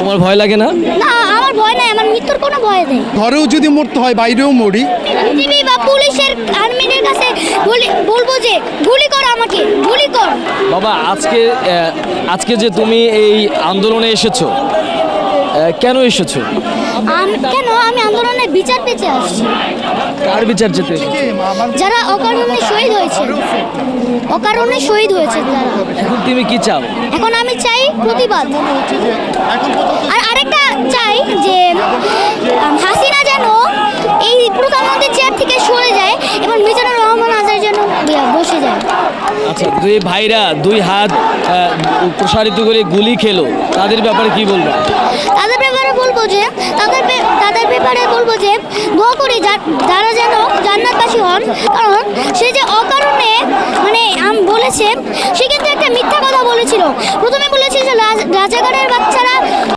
তোমার ভয় লাগে না? না, আমার ভয় নাই, আমার মৃত্যুর কোনো ভয় নেই। ঘরেও যদি মরতে হয় বাইরেও মরি। বিজিবি বা পুলিশের আর্মিদের কাছে বলবো যে গুলি কর, আমাকে গুলি কর। বাবা, আজকে যে তুমি এই আন্দোলনে এসেছো, কেন এসেছো? আমি আন্দোলনের বিচার পেতে আসছি। কার বিচার চেতে? যারা অকারণে শহীদ হয়েছে, অকারণে শহীদ হয়েছে তারা। এখন তুমি কি চাও? এখন আমি চাই প্রতিবাদ। আর আরেকটা চাই যে হাসিনা যেন এই প্রধানমন্ত্রীর চেয়ার থেকে সরে যায় এবং মিজানুর রহমান আজাদ যেন বসে যায়। আচ্ছা, দুই ভাইরা দুই হাত প্রসারিত করে গুলি খেলো, তাদের ব্যাপারে কি বলবো? তাদের ব্যাপারে বলবো যে দোয়া করি যারা যেন জান্নাতবাসী হন, কারণ সে যে অকারণে বলেছে, সে কিন্তু একটা মিথ্যা কথা বলেছিল। প্রথমে বলেছিল যে রাজাকারের বাচ্চারা